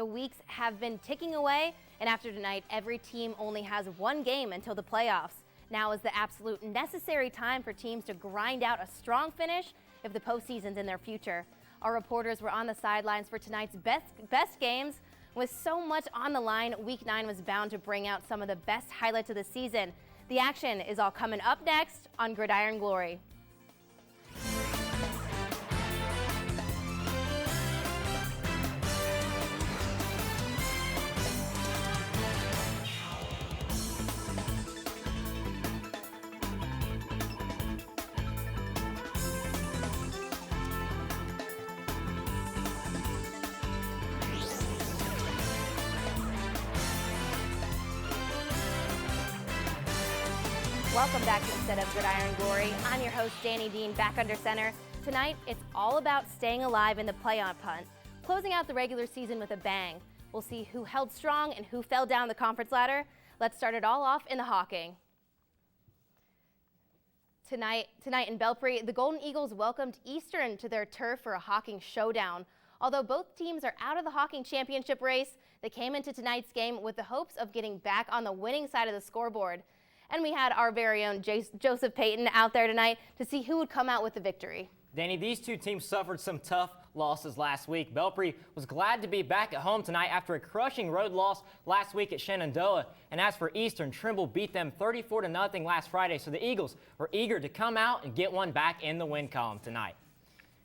The weeks have been ticking away, and after tonight, every team only has one game until the playoffs. Now is the absolute necessary time for teams to grind out a strong finish if the postseason's in their future. Our reporters were on the sidelines for tonight's best games. With so much on the line, Week 9 was bound to bring out some of the best highlights of the season. The action is all coming up next on Gridiron Glory. Welcome back to Instead of Gridiron Glory. I'm your host, Danny Dean, back under center. Tonight, it's all about staying alive in the playoff hunt, closing out the regular season with a bang. We'll see who held strong and who fell down the conference ladder. Let's start it all off in the Hawking. Tonight in Belpre, the Golden Eagles welcomed Eastern to their turf for a Hawking showdown. Although both teams are out of the Hawking championship race, they came into tonight's game with the hopes of getting back on the winning side of the scoreboard. And we had our very own Joseph Payton out there tonight to see who would come out with the victory. Danny, these two teams suffered some tough losses last week. Belpre was glad to be back at home tonight after a crushing road loss last week at Shenandoah. And as for Eastern, Trimble beat them 34-0 last Friday, so the Eagles were eager to come out and get one back in the win column tonight.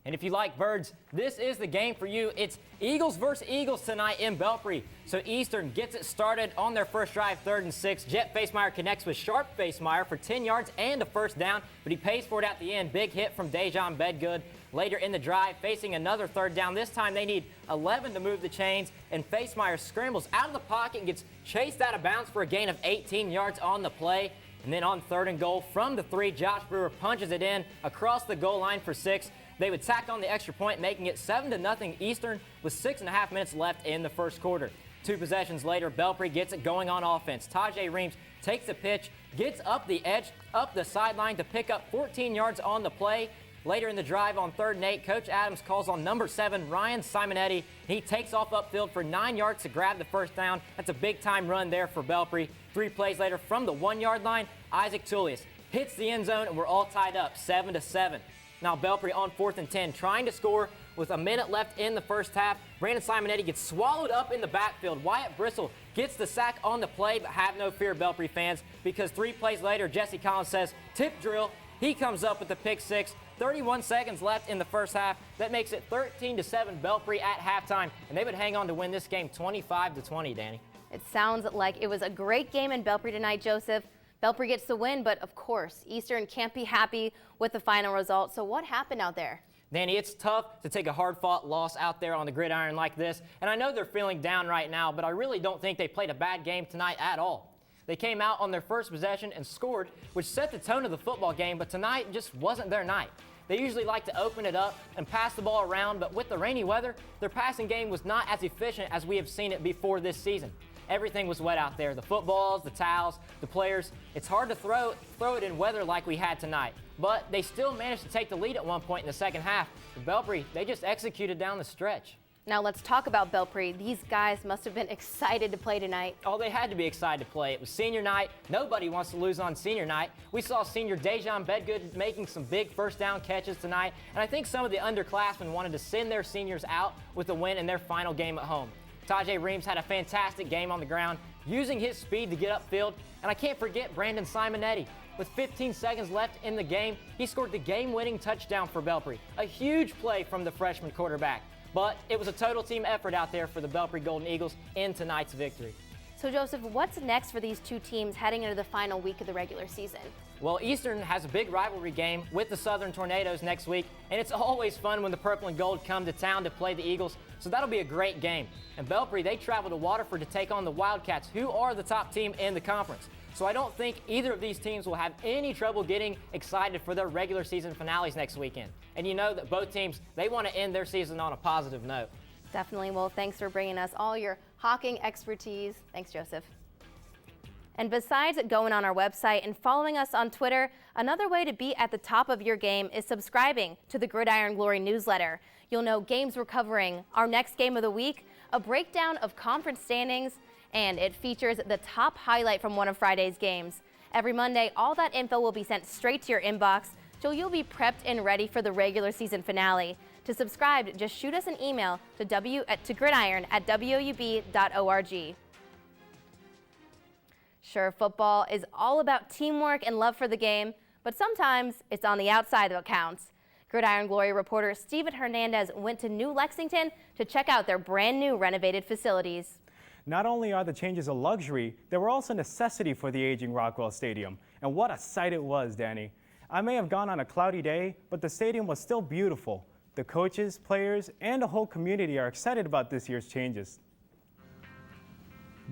And if you like birds, this is the game for you. It's Eagles versus Eagles tonight in Belpre. So Eastern gets it started on their first drive, 3rd and 6. Jet Facemeyer connects with Sharp Facemeyer for 10 yards and a first down, but he pays for it at the end. Big hit from Dejon Bedgood. Later in the drive, facing another 3rd down. This time they need 11 to move the chains, and Facemeyer scrambles out of the pocket and gets chased out of bounds for a gain of 18 yards on the play. And then on 3rd and goal from the 3, Josh Brewer punches it in across the goal line for 6. They would tack on the extra point, making it 7-0 Eastern with 6.5 minutes left in the first quarter. 2 possessions later, Belpre gets it going on offense. Tajay Reams takes the pitch, gets up the edge, up the sideline to pick up 14 yards on the play. Later in the drive on 3rd and 8, Coach Adams calls on number 7, Ryan Simonetti. He takes off upfield for 9 yards to grab the first down. That's a big-time run there for Belpre. 3 plays later, from the 1-yard line, Isaac Tullius hits the end zone, and we're all tied up, 7-7. Now Belpre on 4th and 10, trying to score with a minute left in the first half. Brandon Simonetti gets swallowed up in the backfield. Wyatt Bristol gets the sack on the play, but have no fear, Belpre fans, because 3 plays later, Jesse Collins says, tip drill. He comes up with the pick 6. 31 seconds left in the first half. That makes it 13-7 Belpre at halftime, and they would hang on to win this game 25-20, Danny. It sounds like it was a great game in Belpre tonight, Joseph. Belpre gets the win, but of course, Eastern can't be happy with the final result. So what happened out there? Danny, it's tough to take a hard-fought loss out there on the gridiron like this, and I know they're feeling down right now, but I really don't think they played a bad game tonight at all. They came out on their first possession and scored, which set the tone of the football game, but tonight just wasn't their night. They usually like to open it up and pass the ball around, but with the rainy weather, their passing game was not as efficient as we have seen it before this season. Everything was wet out there. The footballs, the towels, the players. It's hard to throw it in weather like we had tonight. But they still managed to take the lead at one point in the second half. The Belpre, they just executed down the stretch. Now let's talk about Belpre. These guys must have been excited to play tonight. Oh, they had to be excited to play. It was senior night. Nobody wants to lose on senior night. We saw senior Dejon Bedgood making some big first down catches tonight. And I think some of the underclassmen wanted to send their seniors out with a win in their final game at home. Tajay Reams had a fantastic game on the ground, using his speed to get upfield. And I can't forget Brandon Simonetti. With 15 seconds left in the game, he scored the game-winning touchdown for Belpre. A huge play from the freshman quarterback. But it was a total team effort out there for the Belpre Golden Eagles in tonight's victory. So, Joseph, what's next for these two teams heading into the final week of the regular season? Well, Eastern has a big rivalry game with the Southern Tornadoes next week, and it's always fun when the Purple and Gold come to town to play the Eagles, so that'll be a great game. And Belpre, they travel to Waterford to take on the Wildcats, who are the top team in the conference. So I don't think either of these teams will have any trouble getting excited for their regular season finales next weekend. And you know that both teams, they want to end their season on a positive note. Definitely. Well, thanks for bringing us all your Hawking expertise. Thanks, Joseph. And besides going on our website and following us on Twitter, another way to be at the top of your game is subscribing to the Gridiron Glory newsletter. You'll know games we're covering, our next game of the week, a breakdown of conference standings, and it features the top highlight from one of Friday's games. Every Monday, all that info will be sent straight to your inbox, so you'll be prepped and ready for the regular season finale. To subscribe, just shoot us an email to gridiron@woub.org. Sure, football is all about teamwork and love for the game, but sometimes it's on the outside that counts. Gridiron Glory reporter Steven Hernandez went to New Lexington to check out their brand new renovated facilities. Not only are the changes a luxury, they were also a necessity for the aging Rockwell Stadium. And what a sight it was, Danny. I may have gone on a cloudy day, but the stadium was still beautiful. The coaches, players, and the whole community are excited about this year's changes.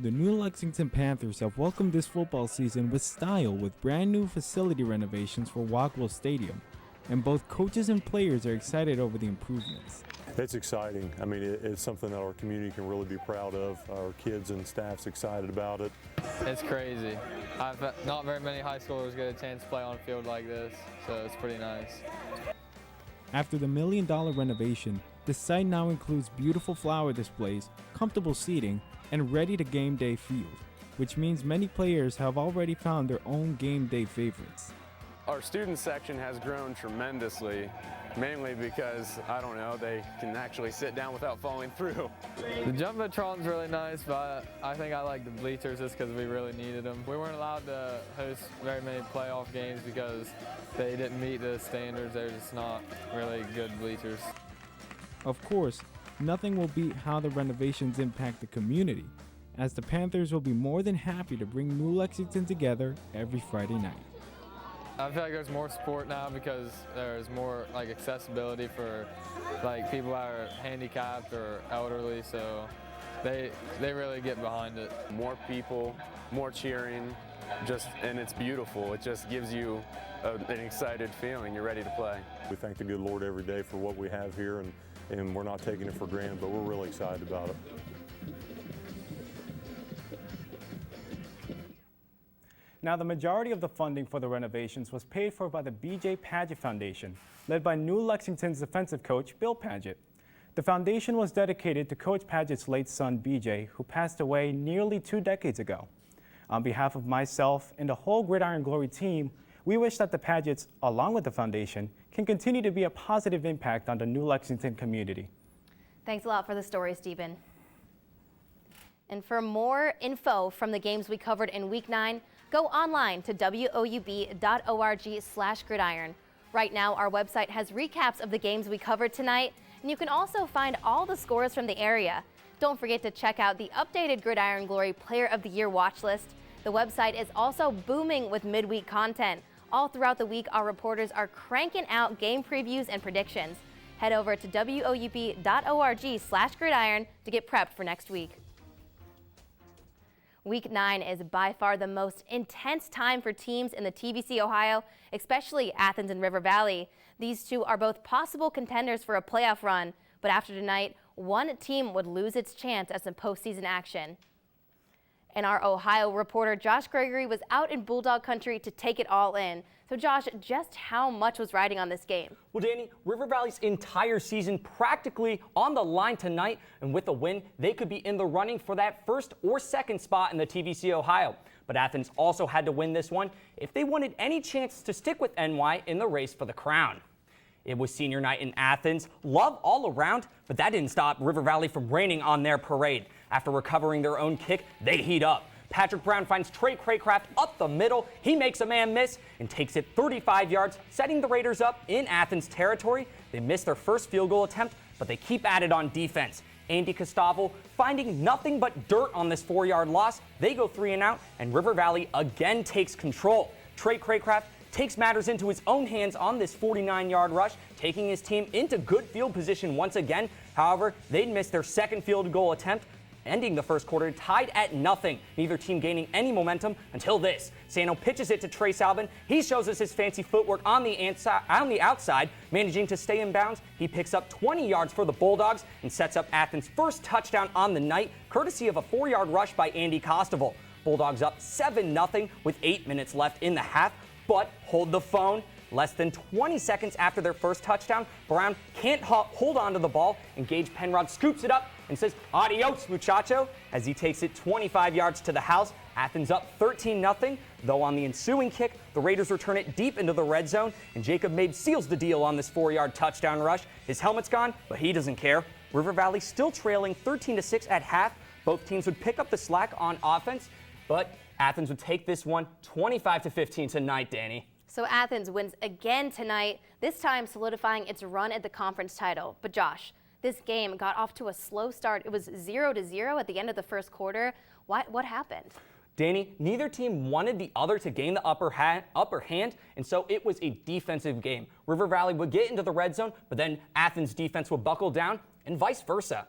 The New Lexington Panthers have welcomed this football season with style with brand new facility renovations for Rockwell Stadium, and both coaches and players are excited over the improvements. It's exciting. I mean, it's something that our community can really be proud of. Our kids and staff's excited about it. It's crazy. Not very many high schoolers get a chance to play on a field like this, so it's pretty nice. After the $1 million renovation, the site now includes beautiful flower displays, comfortable seating, and ready-to-game day field, which means many players have already found their own game day favorites. Our student section has grown tremendously, mainly because, I don't know, they can actually sit down without falling through. The Jumbotron's really nice, but I think I like the bleachers just because we really needed them. We weren't allowed to host very many playoff games because they didn't meet the standards. They're just not really good bleachers. Of course, nothing will beat how the renovations impact the community, as the Panthers will be more than happy to bring New Lexington together every Friday night. I feel like there's more support now because there's more accessibility for people that are handicapped or elderly, so they really get behind it. More people, more cheering, and it's beautiful. It just gives you an excited feeling. You're ready to play. We thank the good Lord every day for what we have here, and we're not taking it for granted, but we're really excited about it. Now, the majority of the funding for the renovations was paid for by the B.J. Paget Foundation, led by New Lexington's defensive coach, Bill Paget. The foundation was dedicated to Coach Paget's late son, B.J., who passed away nearly 2 decades ago. On behalf of myself and the whole Gridiron Glory team, we wish that the Pagets, along with the foundation, can continue to be a positive impact on the New Lexington community. Thanks a lot for the story, Stephen. And for more info from the games we covered in Week 9, go online to woub.org/gridiron. Right now, our website has recaps of the games we covered tonight, and you can also find all the scores from the area. Don't forget to check out the updated Gridiron Glory Player of the Year watch list. The website is also booming with midweek content. All throughout the week, our reporters are cranking out game previews and predictions. Head over to woub.org/gridiron to get prepped for next week. Week 9 is by far the most intense time for teams in the TVC Ohio, especially Athens and River Valley. These two are both possible contenders for a playoff run, but after tonight, one team would lose its chance at some postseason action. And our Ohio reporter Josh Gregory was out in Bulldog country to take it all in. So Josh, just how much was riding on this game? Well, Danny, River Valley's entire season practically on the line tonight, and with a win, they could be in the running for that first or second spot in the TVC Ohio. But Athens also had to win this one if they wanted any chance to stick with NY in the race for the crown. It was senior night in Athens, love all around, but that didn't stop River Valley from raining on their parade. After recovering their own kick, they heat up. Patrick Brown finds Trey Craycraft up the middle. He makes a man miss and takes it 35 yards, setting the Raiders up in Athens territory. They missed their first field goal attempt, but they keep at it on defense. Andy Costavo finding nothing but dirt on this 4-yard loss. They go 3 and out, and River Valley again takes control. Trey Craycraft takes matters into his own hands on this 49-yard rush, taking his team into good field position once again. However, they'd missed their second field goal attempt, ending the first quarter tied at nothing, neither team gaining any momentum until this. Sano pitches it to Trace Albin. He shows us his fancy footwork on the outside, managing to stay in bounds. He picks up 20 yards for the Bulldogs and sets up Athens' first touchdown on the night, courtesy of a 4-yard rush by Andy Costoval. Bulldogs up 7-0 with 8 minutes left in the half, but hold the phone. Less than 20 seconds after their first touchdown, Brown can't hold on to the ball, and Gage Penrod scoops it up and says, "Adios, muchacho," as he takes it 25 yards to the house. Athens up 13-0, though on the ensuing kick, the Raiders return it deep into the red zone, and Jacob Mabe seals the deal on this 4-yard touchdown rush. His helmet's gone, but he doesn't care. River Valley still trailing 13-6 at half. Both teams would pick up the slack on offense, but Athens would take this one 25-15 tonight, Danny. So Athens wins again tonight, this time solidifying its run at the conference title. But Josh, this game got off to a slow start. It was 0-0 at the end of the first quarter. What happened? Danny, neither team wanted the other to gain the upper hand, and so it was a defensive game. River Valley would get into the red zone, but then Athens' defense would buckle down, and vice versa.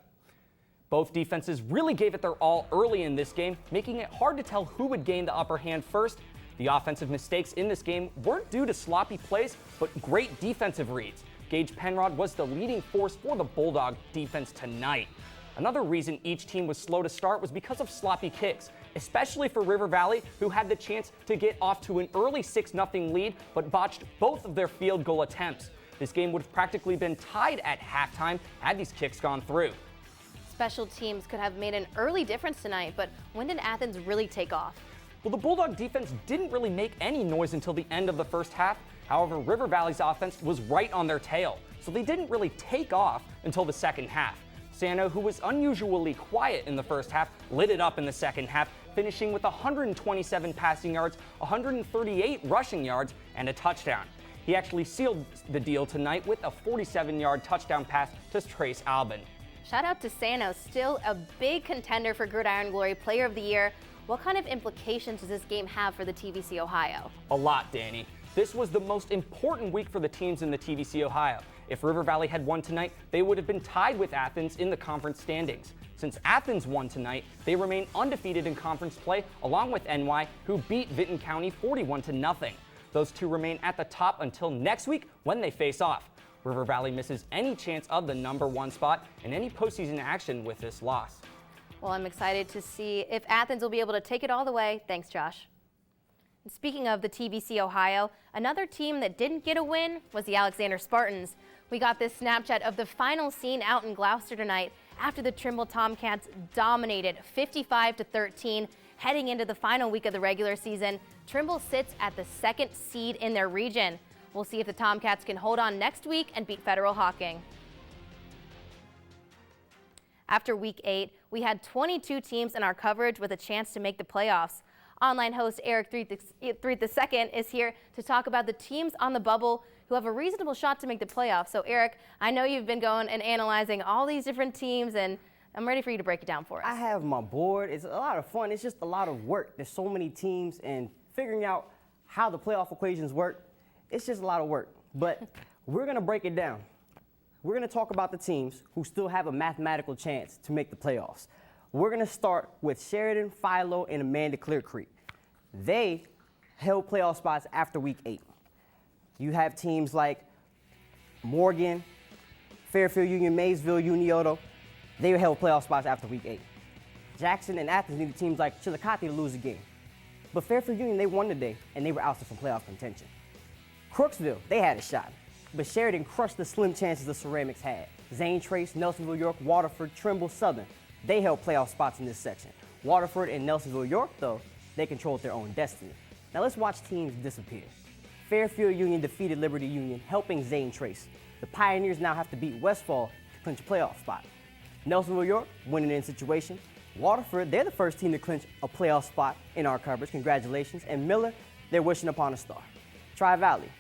Both defenses really gave it their all early in this game, making it hard to tell who would gain the upper hand first. The offensive mistakes in this game weren't due to sloppy plays, but great defensive reads. Gage Penrod was the leading force for the Bulldog defense tonight. Another reason each team was slow to start was because of sloppy kicks, especially for River Valley, who had the chance to get off to an early 6-0 lead, but botched both of their field goal attempts. This game would have practically been tied at halftime had these kicks gone through. Special teams could have made an early difference tonight, but when did Athens really take off? Well, the Bulldog defense didn't really make any noise until the end of the first half. However, River Valley's offense was right on their tail, so they didn't really take off until the second half. Sano, who was unusually quiet in the first half, lit it up in the second half, finishing with 127 passing yards, 138 rushing yards, and a touchdown. He actually sealed the deal tonight with a 47-yard touchdown pass to Trace Albin. Shout out to Sano, still a big contender for Gridiron Glory Player of the Year. What kind of implications does this game have for the TVC Ohio? A lot, Danny. This was the most important week for the teams in the TVC Ohio. If River Valley had won tonight, they would have been tied with Athens in the conference standings. Since Athens won tonight, they remain undefeated in conference play, along with NY, who beat Vinton County 41-0. Those two remain at the top until next week when they face off. River Valley misses any chance of the #1 spot and any postseason action with this loss. Well, I'm excited to see if Athens will be able to take it all the way. Thanks, Josh. And speaking of the TVC Ohio, another team that didn't get a win was the Alexander Spartans. We got this Snapchat of the final scene out in Gloucester tonight after the Trimble Tomcats dominated 55-13 heading into the final week of the regular season. Trimble sits at the 2nd seed in their region. We'll see if the Tomcats can hold on next week and beat Federal Hawking. After Week 8, we had 22 teams in our coverage with a chance to make the playoffs. Online host Eric Threet II is here to talk about the teams on the bubble who have a reasonable shot to make the playoffs. So Eric, I know you've been going and analyzing all these different teams, and I'm ready for you to break it down for us. I have my board. It's a lot of fun. It's just a lot of work. There's so many teams, and figuring out how the playoff equations work, it's just a lot of work. But we're going to break it down. We're going to talk about the teams who still have a mathematical chance to make the playoffs. We're going to start with Sheridan, Philo, and Amanda Clear Creek. They held playoff spots after Week 8. You have teams like Morgan, Fairfield Union, Maysville, Unioto. They held playoff spots after Week 8. Jackson and Athens needed teams like Chillicothe to lose a game. But Fairfield Union, they won today, and they were ousted from playoff contention. Crooksville, they had a shot, but Sheridan crushed the slim chances the Ceramics had. Zane Trace, Nelsonville York, Waterford, Trimble, Southern, they held playoff spots in this section. Waterford and Nelsonville York, though, they controlled their own destiny. Now let's watch teams disappear. Fairfield Union defeated Liberty Union, helping Zane Trace. The Pioneers now have to beat Westfall to clinch a playoff spot. Nelsonville York, winning in situation. Waterford, they're the first team to clinch a playoff spot in our coverage. Congratulations. And Miller, they're wishing upon a star. Tri-Valley,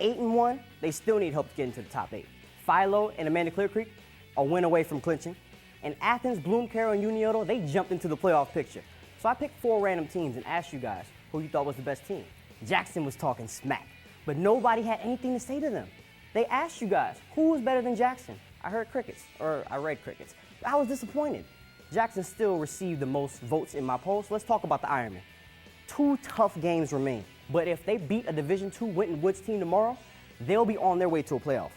8-1, they still need help to get into the top 8. Philo and Amanda Clear Creek, a win away from clinching. And Athens, Bloom, Carroll, and Unioto, they jumped into the playoff picture. So I picked 4 random teams and asked you guys who you thought was the best team. Jackson was talking smack, but nobody had anything to say to them. They asked you guys, who was better than Jackson? I heard crickets, or I read crickets. I was disappointed. Jackson still received the most votes in my poll, so let's talk about the Ironmen. 2 tough games remain, but if they beat a Division II Winton Woods team tomorrow, they'll be on their way to a playoffs.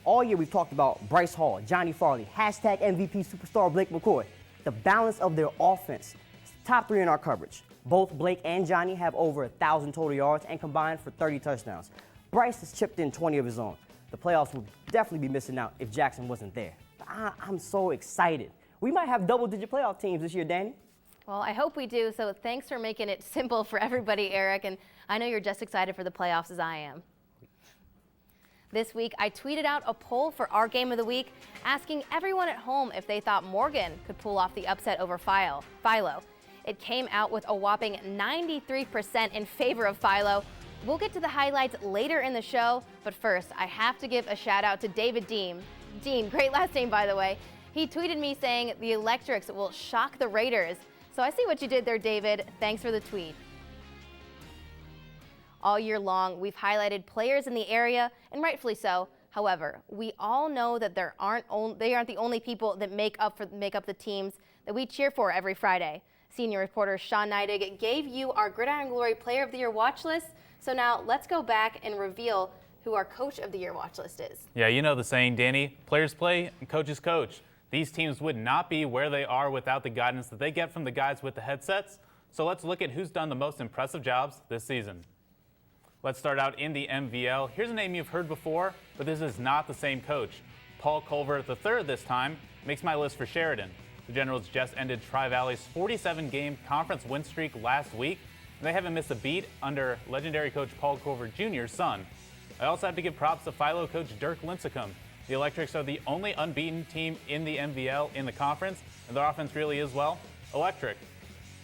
All year we've talked about Bryce Hall, Johnny Farley, hashtag MVP superstar Blake McCoy. The balance of their offense, top 3 in our coverage. Both Blake and Johnny have over 1,000 total yards and combined for 30 touchdowns. Bryce has chipped in 20 of his own. The playoffs would definitely be missing out if Jackson wasn't there. But I'm so excited. We might have double-digit playoff teams this year, Danny. Well, I hope we do, so thanks for making it simple for everybody, Eric, and I know you're just excited for the playoffs as I am. This week, I tweeted out a poll for our game of the week, asking everyone at home if they thought Morgan could pull off the upset over Philo. It came out with a whopping 93% in favor of Philo. We'll get to the highlights later in the show, but first, I have to give a shout out to David Dean. Dean, great last name, by the way. He tweeted me saying the Electrics will shock the Raiders. So I see what you did there, David. Thanks for the tweet. All year long, we've highlighted players in the area, and rightfully so. However, we all know that they aren't the only people that make up the teams that we cheer for every Friday. Senior reporter Sean Neidig gave you our Gridiron Glory Player of the Year watch list. So now let's go back and reveal who our Coach of the Year watch list is. Yeah, you know the saying, Danny. Players play and coaches coach. These teams would not be where they are without the guidance that they get from the guys with the headsets. So let's look at who's done the most impressive jobs this season. Let's start out in the MVL. Here's a name you've heard before, but this is not the same coach. Paul Culver III this time makes my list for Sheridan. The Generals just ended Tri-Valley's 47-game conference win streak last week, and they haven't missed a beat under legendary coach Paul Culver Jr.'s son. I also have to give props to Philo coach Dirk Lincecum. The Electrics are the only unbeaten team in the MVL in the conference, and their offense really is, well, electric.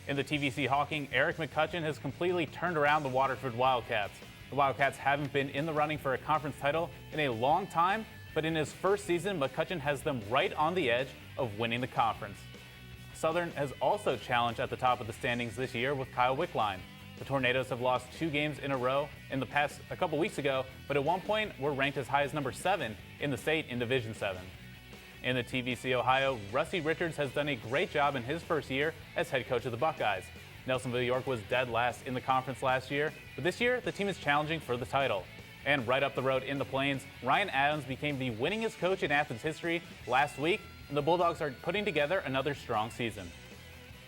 In the TVC Hawking, Eric McCutcheon has completely turned around the Waterford Wildcats. The Wildcats haven't been in the running for a conference title in a long time, but in his first season, McCutcheon has them right on the edge of winning the conference. Southern has also challenged at the top of the standings this year with Kyle Wickline. The Tornadoes have lost 2 games in a row in the past a couple weeks ago, but at one point were ranked as high as number 7 in the state in Division 7. In the TVC Ohio, Rusty Richards has done a great job in his first year as head coach of the Buckeyes. Nelsonville York was dead last in the conference last year, but this year the team is challenging for the title. And right up the road in the Plains, Ryan Adams became the winningest coach in Athens history last week, and the Bulldogs are putting together another strong season.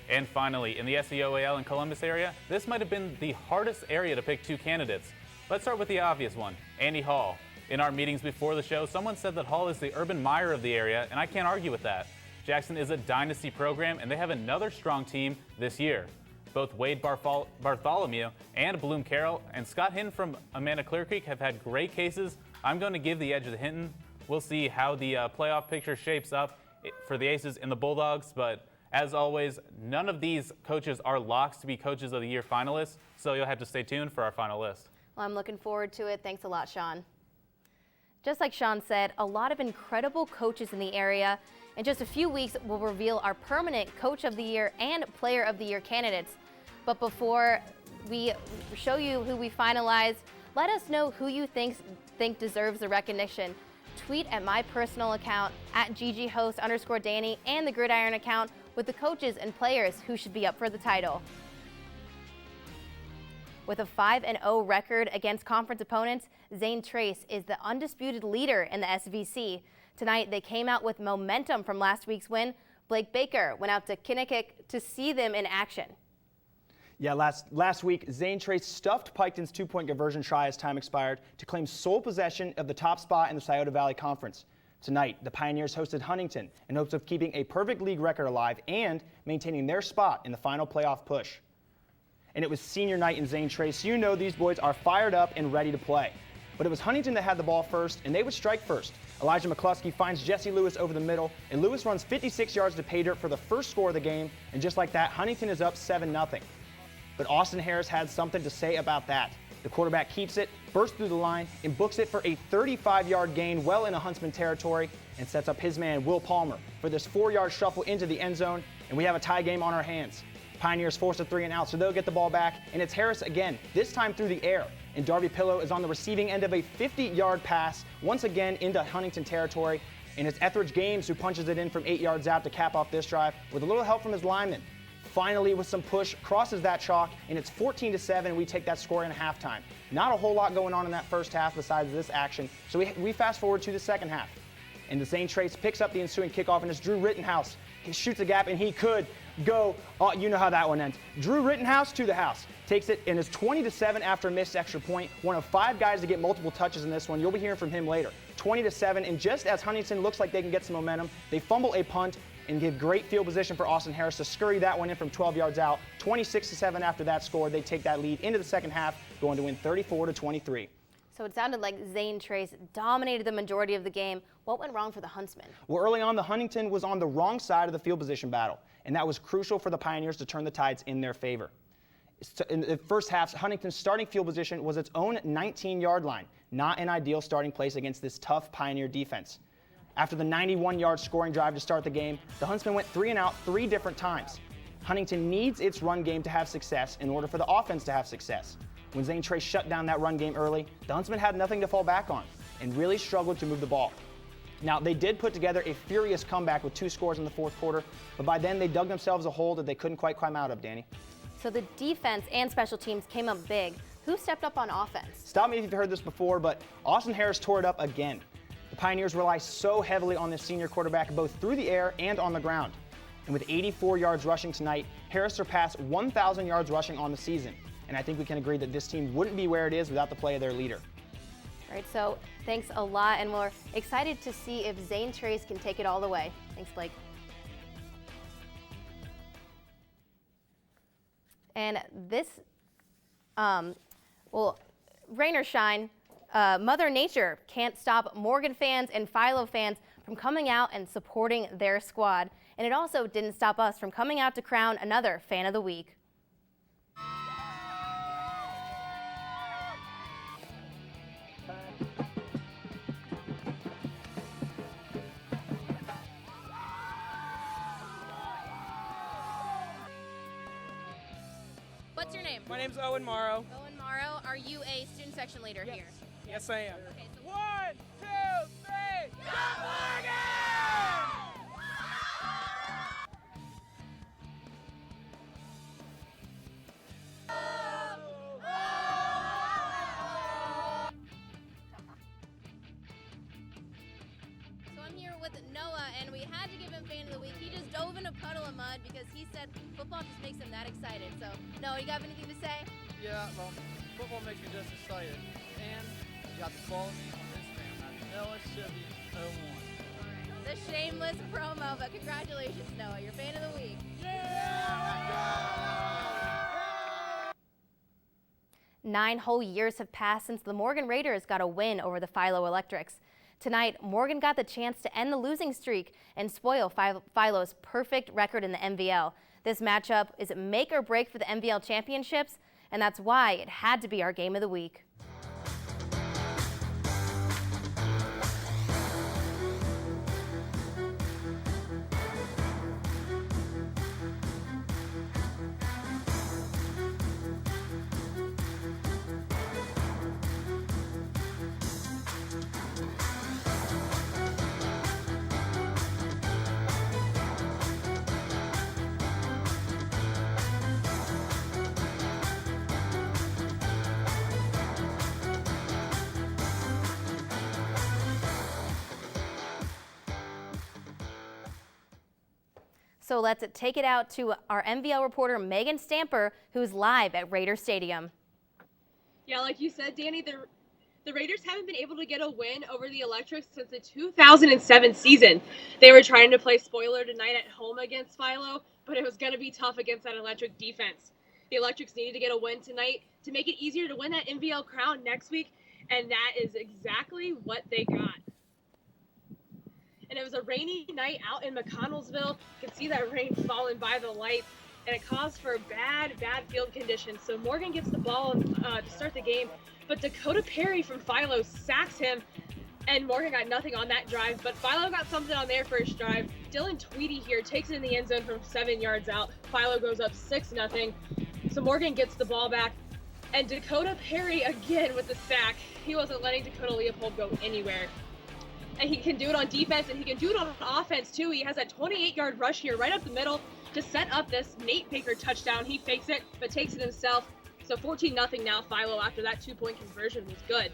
And finally, in the SEOAL and Columbus area, this might have been the hardest area to pick 2 candidates. Let's start with the obvious one, Andy Hall. In our meetings before the show, someone said that Hall is the Urban Meyer of the area, and I can't argue with that. Jackson is a dynasty program, and they have another strong team this year. Both Wade Bartholomew and Bloom Carroll and Scott Hinton from Amanda Clear Creek have had great cases. I'm going to give the edge to Hinton. We'll see how the playoff picture shapes up for the Aces and the Bulldogs, but as always, none of these coaches are locks to be Coaches of the Year finalists, so you'll have to stay tuned for our final list. Well, I'm looking forward to it. Thanks a lot, Sean. Just like Sean said, a lot of incredible coaches in the area. In just a few weeks, we'll reveal our permanent Coach of the Year and Player of the Year candidates. But before we show you who we finalized, let us know who you think deserves the recognition. Tweet at my personal account, at @gghost_Danny, and the Gridiron account with the coaches and players who should be up for the title. With a 5-0 record against conference opponents, Zane Trace is the undisputed leader in the SVC. Tonight, they came out with momentum from last week's win. Blake Baker went out to Kinnikick to see them in action. Yeah, last week, Zane Trace stuffed Piketon's 2-point conversion try as time expired to claim sole possession of the top spot in the Scioto Valley Conference. Tonight, the Pioneers hosted Huntington in hopes of keeping a perfect league record alive and maintaining their spot in the final playoff push. And it was senior night in Zane Trace, so you know these boys are fired up and ready to play. But it was Huntington that had the ball first, and they would strike first. Elijah McCluskey finds Jesse Lewis over the middle, and Lewis runs 56 yards to pay dirt for the first score of the game, and just like that, Huntington is up 7-0. But Austin Harris had something to say about that. The quarterback keeps it, bursts through the line, and books it for a 35-yard gain well into Huntsman territory, and sets up his man, Will Palmer, for this 4-yard shuffle into the end zone, and we have a tie game on our hands. Pioneers force a 3-and-out, so they'll get the ball back, and it's Harris again, this time through the air. And Darby Pillow is on the receiving end of a 50-yard pass, once again into Huntington territory, and it's Etheridge Games who punches it in from 8 yards out to cap off this drive with a little help from his lineman. Finally, with some push, crosses that chalk, and it's 14-7, and we take that score in halftime. Not a whole lot going on in that first half besides this action, so we fast forward to the second half. And the Zane Trace picks up the ensuing kickoff, and it's Drew Rittenhouse. He shoots a gap, and he could, go. You know how that one ends. Drew Rittenhouse to the house. Takes it and is 20-7 after a missed extra point. One of 5 guys to get multiple touches in this one. You'll be hearing from him later. 20-7, and just as Huntington looks like they can get some momentum, they fumble a punt and give great field position for Austin Harris to scurry that one in from 12 yards out. 26-7 after that score. They take that lead into the second half, going to win 34-23. So it sounded like Zane Trace dominated the majority of the game. What went wrong for the Huntsmen? Well, early on, the Huntington was on the wrong side of the field position battle, and that was crucial for the Pioneers to turn the tides in their favor. In the first half, Huntington's starting field position was its own 19-yard line, not an ideal starting place against this tough Pioneer defense. After the 91-yard scoring drive to start the game, the Huntsmen went 3 and out 3 different times. Huntington needs its run game to have success in order for the offense to have success. When Zane Trace shut down that run game early, the Huntsmen had nothing to fall back on and really struggled to move the ball. Now, they did put together a furious comeback with 2 scores in the fourth quarter, but by then they dug themselves a hole that they couldn't quite climb out of, Danny. So the defense and special teams came up big. Who stepped up on offense? Stop me if you've heard this before, but Austin Harris tore it up again. The Pioneers rely so heavily on this senior quarterback both through the air and on the ground. And with 84 yards rushing tonight, Harris surpassed 1,000 yards rushing on the season. And I think we can agree that this team wouldn't be where it is without the play of their leader. All right, so thanks a lot, and we're excited to see if Zane Trace can take it all the way. Thanks, Blake. And this, well, rain or shine, Mother Nature can't stop Morgan fans and Philo fans from coming out and supporting their squad. And it also didn't stop us from coming out to crown another Fan of the Week. What's your name? My name's Owen Morrow. Owen Morrow. Are you a student section leader here? Yes, I am. Okay, so 1, 2, 3, go Morgan! So I'm here with Noah, and we had to give him Fan of the Week. He just dove in a puddle of mud because he said football just makes him that excited. So, Noah, you got anything to say? Yeah, well, football makes me just excited. And you got to follow me on Instagram at Noah Shibby 01. All right, the shameless promo, but congratulations, Noah. You're Fan of the Week. Yeah! 9 whole years have passed since the Morgan Raiders got a win over the Philo Electrics. Tonight, Morgan got the chance to end the losing streak and spoil Philo's perfect record in the MVL. This matchup is make or break for the MVL championships, and that's why it had to be our game of the week. So let's take it out to our MVL reporter, Megan Stamper, who's live at Raider Stadium. Yeah, like you said, Danny, the Raiders haven't been able to get a win over the Electrics since the 2007 season. They were trying to play spoiler tonight at home against Philo, but it was going to be tough against that Electric defense. The Electrics needed to get a win tonight to make it easier to win that MVL crown next week, and that is exactly what they got. And it was a rainy night out in McConnellsville. You can see that rain falling by the lights, and it caused for bad field conditions. So Morgan gets the ball to start the game, but Dakota Perry from Philo sacks him, and Morgan got nothing on that drive, but Philo got something on their first drive. Dylan Tweedy here takes it in the end zone from 7 yards out. Philo goes up 6-0. So Morgan gets the ball back, and Dakota Perry again with the sack. He wasn't letting Dakota Leopold go anywhere. And he can do it on defense, and he can do it on offense too. He has that 28-yard rush here right up the middle to set up this Nate Baker touchdown. He fakes it, but takes it himself. So 14-0 now Philo after that 2-point conversion was good.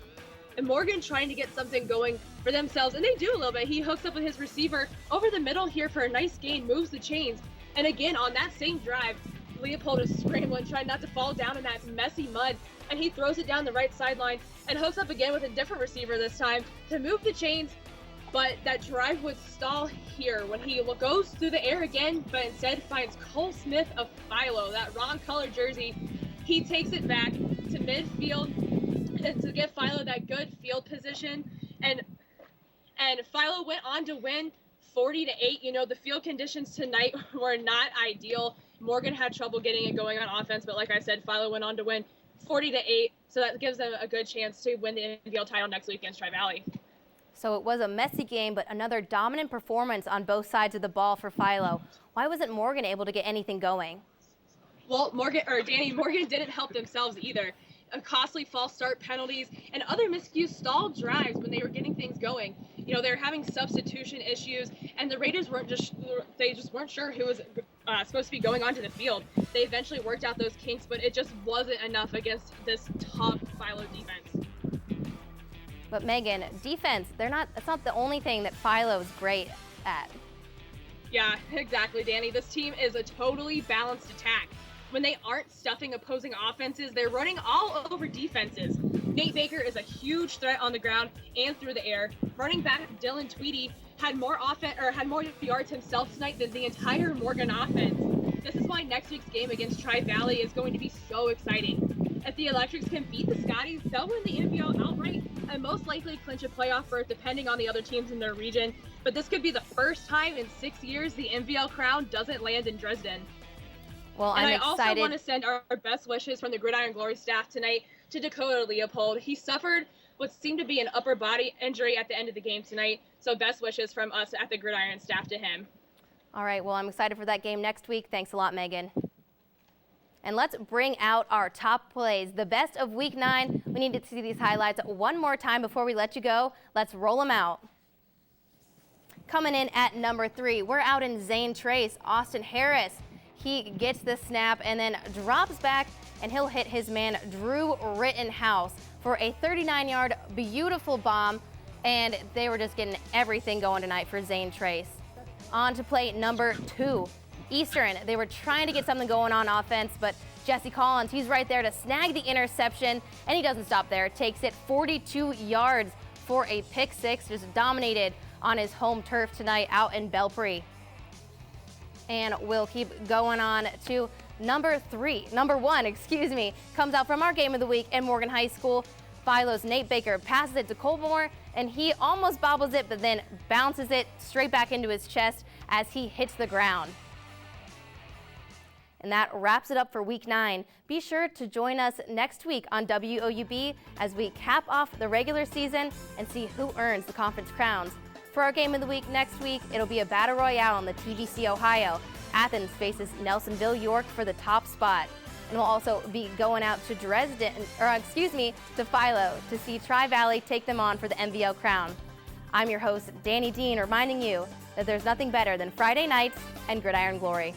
And Morgan trying to get something going for themselves, and they do a little bit. He hooks up with his receiver over the middle here for a nice gain, moves the chains. And again, on that same drive, Leopold is scrambling, trying not to fall down in that messy mud, and he throws it down the right sideline and hooks up again with a different receiver this time to move the chains. But that drive would stall here when he goes through the air again, but instead finds Cole Smith of Philo, that wrong color jersey. He takes it back to midfield and to give Philo that good field position. And Philo went on to win 40-8. You know, the field conditions tonight were not ideal. Morgan had trouble getting it going on offense, but like I said, Philo went on to win 40-8. So that gives them a good chance to win the NVL title next week against Tri-Valley. So it was a messy game, but another dominant performance on both sides of the ball for Philo. Why wasn't Morgan able to get anything going? Well, Morgan didn't help themselves either. Costly false start penalties and other miscued stalled drives when they were getting things going. You know, they were having substitution issues, and the Raiders just weren't sure who was supposed to be going onto the field. They eventually worked out those kinks, but it just wasn't enough against this top Philo defense. But Megan, defense, it's not the only thing that Philo's great at. Yeah, exactly, Danny. This team is a totally balanced attack. When they aren't stuffing opposing offenses, they're running all over defenses. Nate Baker is a huge threat on the ground and through the air. Running back Dylan Tweedy had more yards himself tonight than the entire Morgan offense. This is why next week's game against Tri-Valley is going to be so exciting. If the Electrics can beat the Scotties, they'll win the NVL outright and most likely clinch a playoff berth depending on the other teams in their region. But this could be the first time in 6 years the NVL crown doesn't land in Dresden. Well, and I'm I excited. also want to send our best wishes from the Gridiron Glory staff tonight to Dakota Leopold. He suffered what seemed to be an upper body injury at the end of the game tonight. So best wishes from us at the Gridiron staff to him. All right, well, I'm excited for that game next week. Thanks a lot, Megan. And let's bring out our top plays, the best of week 9. We need to see these highlights one more time before we let you go. Let's roll them out. Coming in at number 3, we're out in Zane Trace, Austin Harris. He gets the snap and then drops back, and he'll hit his man Drew Rittenhouse for a 39-yard beautiful bomb, and they were just getting everything going tonight for Zane Trace. On to play number 2, Eastern. They were trying to get something going on offense, but Jesse Collins, he's right there to snag the interception, and he doesn't stop there. Takes it 42 yards for a pick 6, just dominated on his home turf tonight out in Belpre. And we'll keep going on to number 1, comes out from our game of the week in Morgan High School. Philo's Nate Baker passes it to Colmore, and he almost bobbles it, but then bounces it straight back into his chest as he hits the ground. And that wraps it up for week 9. Be sure to join us next week on WOUB as we cap off the regular season and see who earns the conference crowns. For our game of the week next week, it'll be a battle royale on the TVC Ohio. Athens faces Nelsonville York for the top spot. And we'll also be going out to to Philo to see Tri-Valley take them on for the NVL crown. I'm your host, Danny Dean, reminding you that there's nothing better than Friday nights and Gridiron Glory.